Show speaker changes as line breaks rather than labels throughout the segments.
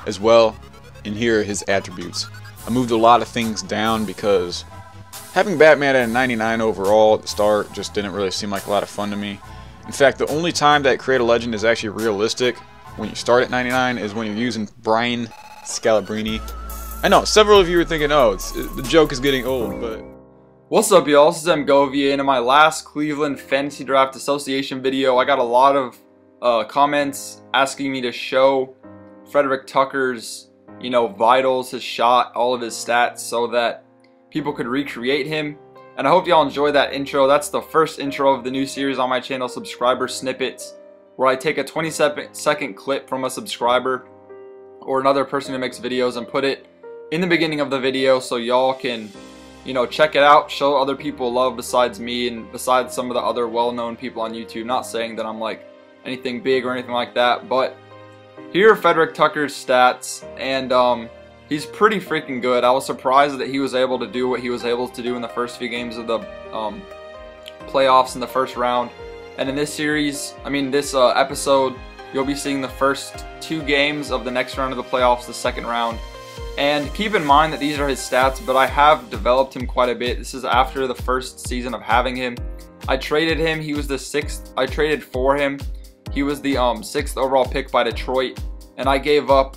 as well, and here are his attributes. I moved a lot of things down because having Batman at a 99 overall at the start just didn't really seem like a lot of fun to me. In fact, the only time that Create a Legend is actually realistic when you start at 99 is when you're using Brian Scalabrine. I know, several of you are thinking, oh, the joke is getting old, but...
What's up, y'all? This is Govier, and in my last Cleveland Fantasy Draft Association video, I got a lot of comments asking me to show Frederick Tucker's, vitals, his shot, all of his stats, so that people could recreate him. And I hope y'all enjoy that intro. That's the first intro of the new series on my channel, Subscriber Snippets, where I take a 20-second clip from a subscriber or another person who makes videos and put it in the beginning of the video so y'all can, check it out, show other people love besides me and besides some of the other well-known people on YouTube. Not saying that I'm like anything big or anything like that, but here are Frederick Tucker's stats, and he's pretty freaking good. I was surprised that he was able to do what he was able to do in the first few games of the playoffs in the first round. And in this series, this episode, you'll be seeing the first 2 games of the next round of the playoffs, the second round. And keep in mind that these are his stats, but I have developed him quite a bit. This is after the first season of having him. I traded him. He was the 6th. I traded for him. He was the 6th overall pick by Detroit. And I gave up,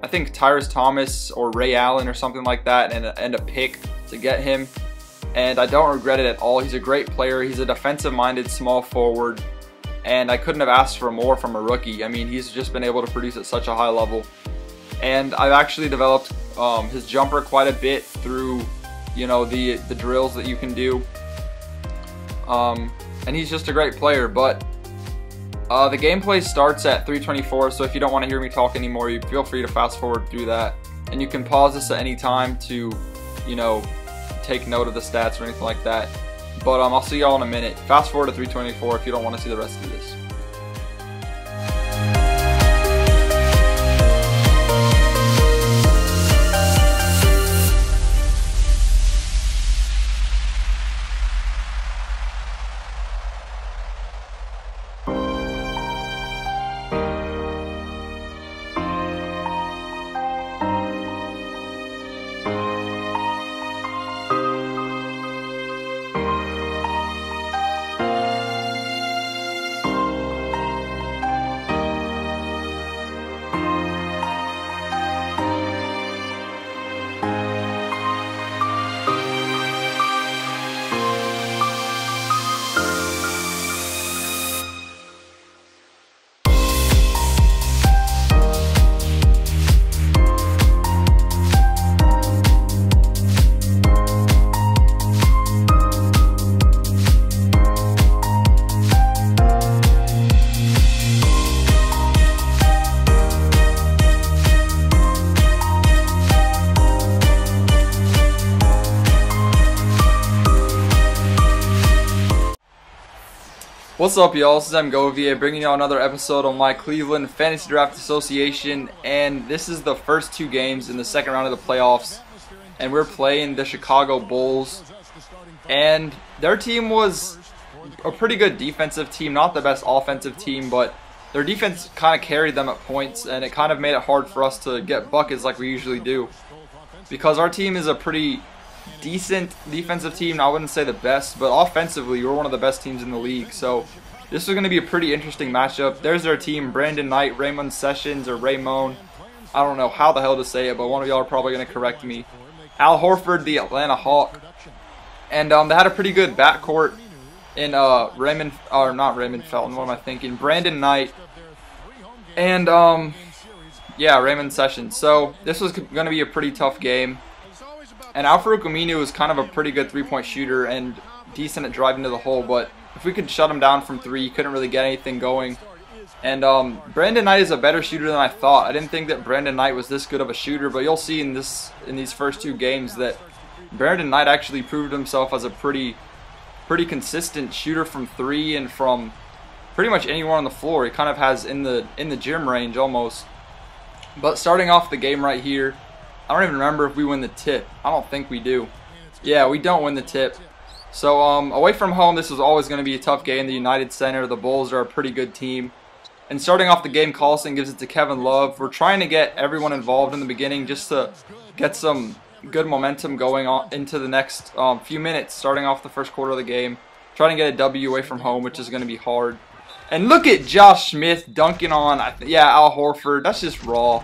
I think, Tyrus Thomas or Ray Allen or something like that and a pick to get him. And I don't regret it at all. He's a great player. He's a defensive-minded small forward. And I couldn't have asked for more from a rookie. He's just been able to produce at such a high level. And I've actually developed his jumper quite a bit through, the drills that you can do. And he's just a great player. But the gameplay starts at 3:24, so if you don't want to hear me talk anymore, you feel free to fast forward through that. And you can pause this at any time to, take note of the stats or anything like that. But I'll see y'all in a minute. Fast forward to 3:24 if you don't want to see the rest of this. What's up, y'all? This is Govier bringing y'all another episode on my Cleveland Fantasy Draft Association, and this is the first 2 games in the second round of the playoffs, and we're playing the Chicago Bulls. And their team was a pretty good defensive team, not the best offensive team, but their defense kind of carried them at points, and it kind of made it hard for us to get buckets like we usually do, because our team is a pretty decent defensive team. I wouldn't say the best, but offensively we're one of the best teams in the league. So this is going to be a pretty interesting matchup. There's their team: Brandon Knight, Raymond Sessions, or Raymond. I don't know how the hell to say it, but one of y'all are probably going to correct me. Al Horford, the Atlanta Hawk. And they had a pretty good backcourt in not Raymond Felton, what am I thinking? Brandon Knight and yeah, Raymond Sessions. So this was going to be a pretty tough game. And Al-Farouq Aminu is kind of a pretty good 3-point shooter and decent at driving to the hole, but if we could shut him down from 3, he couldn't really get anything going. And Brandon Knight is a better shooter than I thought. I didn't think that Brandon Knight was this good of a shooter, but you'll see in these first 2 games that Brandon Knight actually proved himself as a pretty consistent shooter from 3 and from pretty much anywhere on the floor. He kind of has in the gym range almost. But starting off the game right here, I don't even remember if we win the tip. I don't think we do. Yeah, we don't win the tip. So away from home, this is always going to be a tough game. The United Center, the Bulls are a pretty good team. And starting off the game, Collison gives it to Kevin Love. We're trying to get everyone involved in the beginning just to get some good momentum going on into the next few minutes, starting off the first quarter of the game. Trying to get a W away from home, which is going to be hard. And look at Josh Smith dunking on, Al Horford. That's just raw.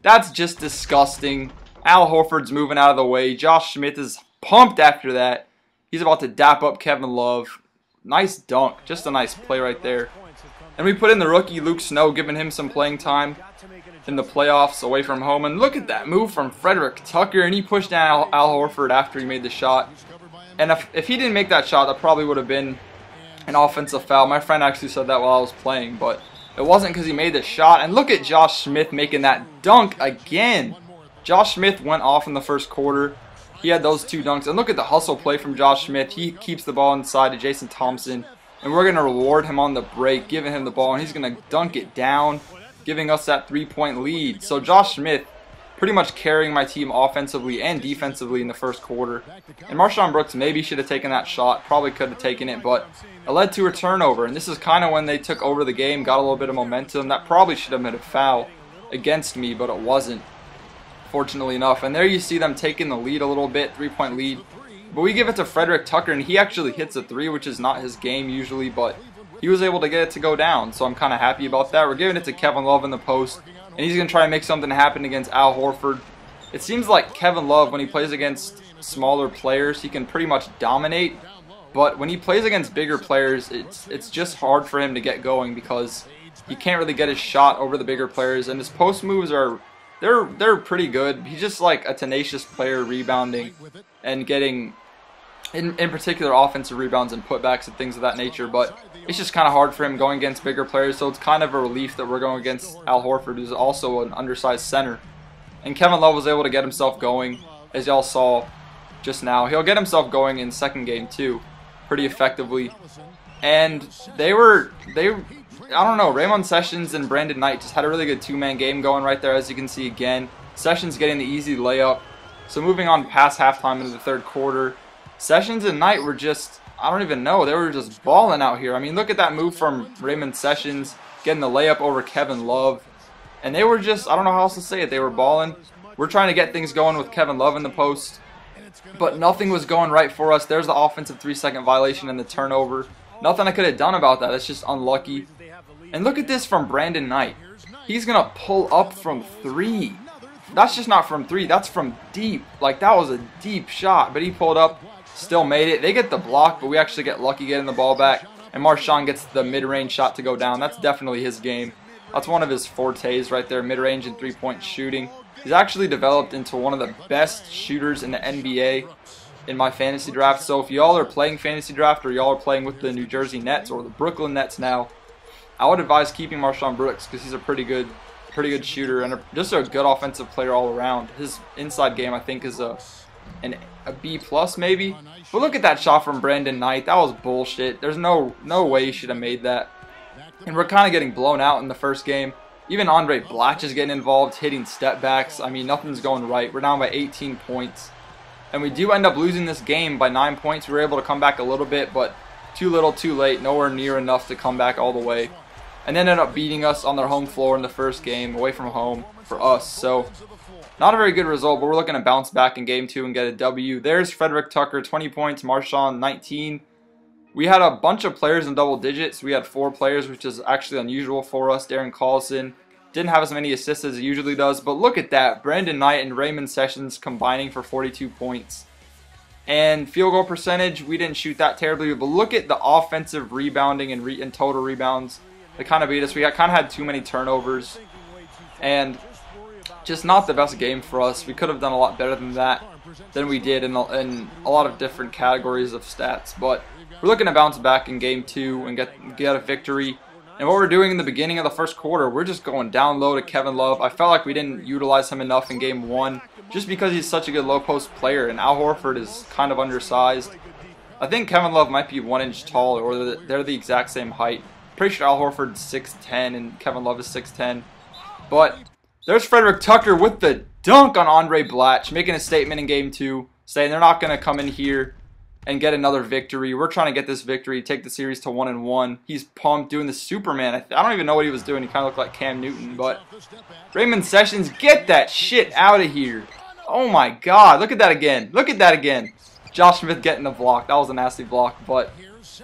That's just disgusting. Al Horford's moving out of the way. Josh Smith is pumped after that. He's about to dap up Kevin Love. Nice dunk. Just a nice play right there. And we put in the rookie Luke Snow, giving him some playing time in the playoffs away from home. And look at that move from Frederick Tucker. And he pushed down Al Horford after he made the shot. And if he didn't make that shot, that probably would have been an offensive foul. My friend actually said that while I was playing, but it wasn't because he made the shot. And look at Josh Smith making that dunk again. Josh Smith went off in the first quarter. He had those 2 dunks. And look at the hustle play from Josh Smith. He keeps the ball inside to Jason Thompson. And we're going to reward him on the break, giving him the ball. And he's going to dunk it down, giving us that 3-point lead. So Josh Smith pretty much carrying my team offensively and defensively in the first quarter. And Marshawn Brooks maybe should have taken that shot. Probably could have taken it, but it led to a turnover. And this is kind of when they took over the game, got a little bit of momentum. That probably should have been a foul against me, but it wasn't, fortunately enough. And there you see them taking the lead a little bit, 3-point lead. But we give it to Frederick Tucker, and he actually hits a 3, which is not his game usually, but he was able to get it to go down. So I'm kind of happy about that. We're giving it to Kevin Love in the post, and he's going to try and make something happen against Al Horford. It seems like Kevin Love, when he plays against smaller players, he can pretty much dominate. But when he plays against bigger players, it's just hard for him to get going because he can't really get his shot over the bigger players. And his post moves are, they're pretty good. He's just like a tenacious player, rebounding and getting, in particular, offensive rebounds and putbacks and things of that nature. But it's just kind of hard for him going against bigger players. So it's kind of a relief that we're going against Al Horford, who's also an undersized center. And Kevin Love was able to get himself going, as y'all saw just now. He'll get himself going in second game too, pretty effectively. And I don't know, Raymond Sessions and Brandon Knight just had a really good 2-man game going right there, as you can see again. Sessions getting the easy layup. So moving on past halftime into the third quarter, Sessions and Knight were just, I don't even know, they were just balling out here. I mean, look at that move from Raymond Sessions, getting the layup over Kevin Love. And they were just, I don't know how else to say it, they were balling. We're trying to get things going with Kevin Love in the post, but nothing was going right for us. There's the offensive 3-second violation and the turnover. Nothing I could have done about that. It's just unlucky. And look at this from Brandon Knight. He's going to pull up from 3. That's just not from 3. That's from deep. Like, that was a deep shot. But he pulled up, still made it. They get the block, but we actually get lucky getting the ball back. And Marshawn gets the mid-range shot to go down. That's definitely his game. That's one of his fortes right there, mid-range and 3-point shooting. He's actually developed into one of the best shooters in the NBA in my fantasy draft. So if y'all are playing fantasy draft or y'all are playing with the New Jersey Nets or the Brooklyn Nets now, I would advise keeping Marshawn Brooks because he's a pretty good shooter and just a good offensive player all around. His inside game, I think, is a B+ maybe. But look at that shot from Brandon Knight. That was bullshit. There's no way he should have made that. And we're kind of getting blown out in the first game. Even Andre Blatch is getting involved, hitting step backs. I mean, nothing's going right. We're down by 18 points. And we do end up losing this game by 9 points. We were able to come back a little bit, but too little, too late. Nowhere near enough to come back all the way. And then ended up beating us on their home floor in the first game, away from home for us. So, not a very good result, but we're looking to bounce back in game 2 and get a W. There's Frederick Tucker, 20 points, Marshawn, 19. We had a bunch of players in double digits. We had 4 players, which is actually unusual for us. Darren Collison didn't have as many assists as he usually does, but look at that. Brandon Knight and Raymond Sessions combining for 42 points. And field goal percentage, we didn't shoot that terribly, but look at the offensive rebounding and total rebounds. They kind of beat us. We kind of had too many turnovers, and just not the best game for us. We could have done a lot better than that than we did in a lot of different categories of stats, but we're looking to bounce back in game 2 and get a victory. And what we're doing in the beginning of the first quarter, we're just going down low to Kevin Love. I felt like we didn't utilize him enough in game 1 just because he's such a good low post player, and Al Horford is kind of undersized. I think Kevin Love might be 1 inch taller, or they're the exact same height. Pretty sure Al Horford's 6'10 and Kevin Love is 6'10. But there's Frederick Tucker with the dunk on Andre Blatch, making a statement in game 2, saying they're not going to come in here and get another victory. We're trying to get this victory, take the series to 1-1. He's pumped, doing the Superman. I don't even know what he was doing. He kind of looked like Cam Newton, but Raymond Sessions, get that shit out of here. Oh my God, look at that again. Look at that again. Josh Smith getting the block. That was a nasty block, but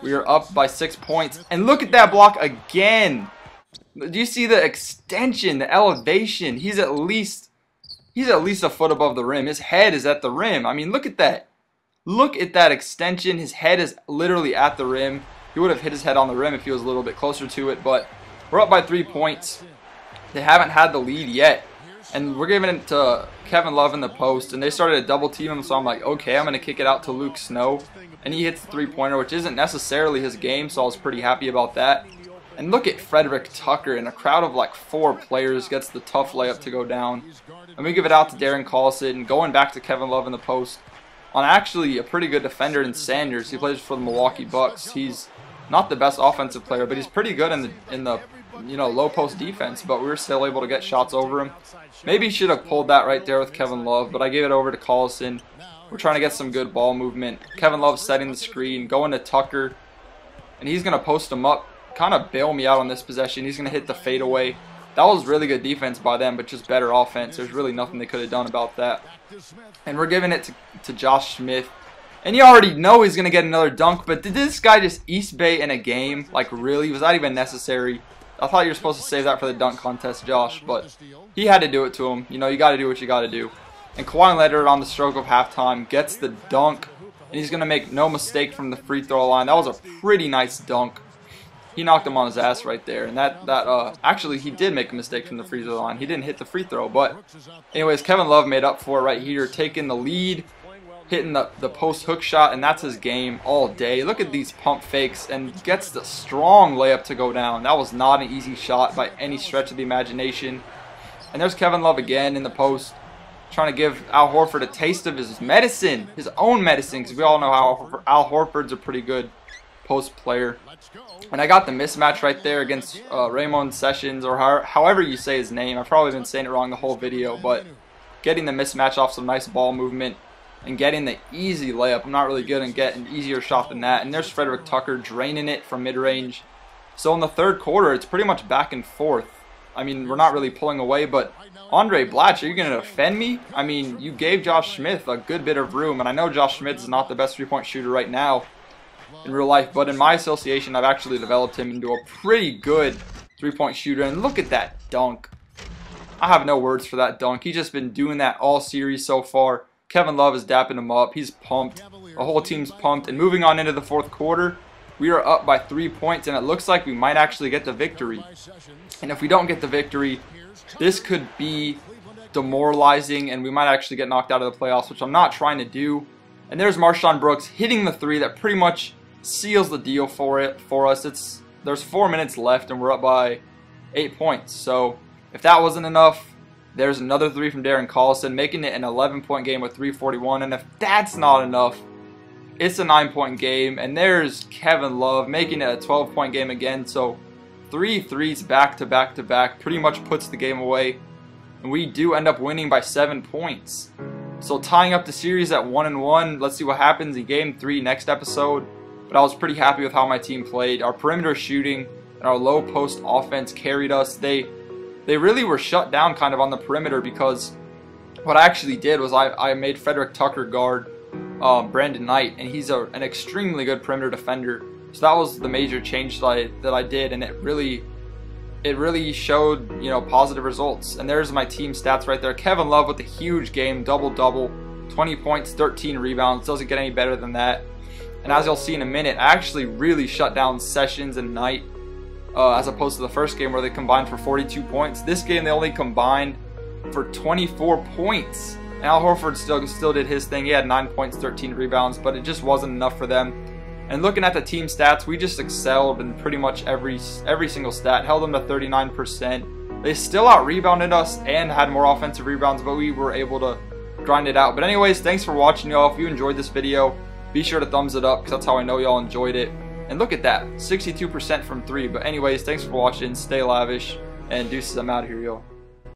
we are up by 6 points. And look at that block again. Do you see the extension, the elevation? He's at least a foot above the rim. His head is at the rim. I mean, look at that. Look at that extension. His head is literally at the rim. He would have hit his head on the rim if he was a little bit closer to it, but we're up by 3 points. They haven't had the lead yet. And we're giving it to Kevin Love in the post, and they started to double team him, so I'm like, okay, I'm going to kick it out to Luke Snow. And he hits the three-pointer, which isn't necessarily his game, so I was pretty happy about that. And look at Frederick Tucker in a crowd of like 4 players, gets the tough layup to go down. And we give it out to Darren Collison, going back to Kevin Love in the post on actually a pretty good defender in Sanders. He plays for the Milwaukee Bucks. He's not the best offensive player, but he's pretty good in the low post defense, but we were still able to get shots over him. Maybe he should have pulled that right there with Kevin Love, but I gave it over to Collison. We're trying to get some good ball movement. Kevin Love setting the screen, going to Tucker, and he's going to post him up, kind of bail me out on this possession. He's going to hit the fadeaway. That was really good defense by them, but just better offense. There's really nothing they could have done about that. And we're giving it to Josh Smith. And you already know he's going to get another dunk, but did this guy just East Bay in a game? Like, really? Was that even necessary? I thought you were supposed to save that for the dunk contest, Josh, but he had to do it to him. You know, you got to do what you got to do. And Kawhi Leonard on the stroke of halftime gets the dunk, and he's going to make no mistake from the free throw line. That was a pretty nice dunk. He knocked him on his ass right there, and actually he did make a mistake from the free throw line. He didn't hit the free throw, but anyways, Kevin Love made up for it right here, taking the lead, hitting the post hook shot, and that's his game all day. Look at these pump fakes, and gets the strong layup to go down. That was not an easy shot by any stretch of the imagination. And there's Kevin Love again in the post, trying to give Al Horford a taste of his medicine, his own medicine, because we all know how Al Horford's a pretty good post player. And I got the mismatch right there against Raymond Sessions, or however you say his name. I've probably been saying it wrong the whole video, but getting the mismatch off some nice ball movement and getting the easy layup. I'm not really good at getting an easier shot than that. And there's Frederick Tucker draining it from mid-range. So in the third quarter, it's pretty much back and forth. I mean, we're not really pulling away, but Andre Blatch, are you going to defend me? I mean, you gave Josh Smith a good bit of room, and I know Josh Smith is not the best three-point shooter right now in real life, but in my association, I've actually developed him into a pretty good three-point shooter. And look at that dunk. I have no words for that dunk. He's just been doing that all series so far. Kevin Love is dapping him up. He's pumped. The whole team's pumped. And moving on into the fourth quarter, we are up by 3 points, and it looks like we might actually get the victory. And if we don't get the victory, this could be demoralizing, and we might actually get knocked out of the playoffs, which I'm not trying to do. And there's Marshawn Brooks hitting the three that pretty much seals the deal for us. There's 4 minutes left, and we're up by 8 points. So if that wasn't enough, there's another three from Darren Collison, making it an 11-point game with 3:41. And if that's not enough, it's a 9-point game. And there's Kevin Love making it a 12-point game again. So 3 threes back to back to back pretty much puts the game away. And we do end up winning by 7 points. So tying up the series at 1-1. Let's see what happens in Game 3 next episode. But I was pretty happy with how my team played. Our perimeter shooting and our low post offense carried us. They really were shut down kind of on the perimeter, because what I actually did was I made Frederick Tucker guard Brandon Knight, and he's an extremely good perimeter defender. So that was the major change that I did, and it really showed, you know, positive results. And there's my team stats right there. Kevin Love with a huge game, double-double, 20 points, 13 rebounds. Doesn't get any better than that. And as you'll see in a minute, I actually really shut down Sessions and Knight, as opposed to the first game where they combined for 42 points. This game they only combined for 24 points. And Al Horford still did his thing. He had 9 points, 13 rebounds, but it just wasn't enough for them. And looking at the team stats, we just excelled in pretty much every single stat. Held them to 39%. They still out-rebounded us and had more offensive rebounds, but we were able to grind it out. But anyways, thanks for watching, y'all. If you enjoyed this video, be sure to thumbs it up, because that's how I know y'all enjoyed it. And look at that, 62% from 3. But anyways, thanks for watching. Stay lavish, and deuces. I'm out of here, y'all.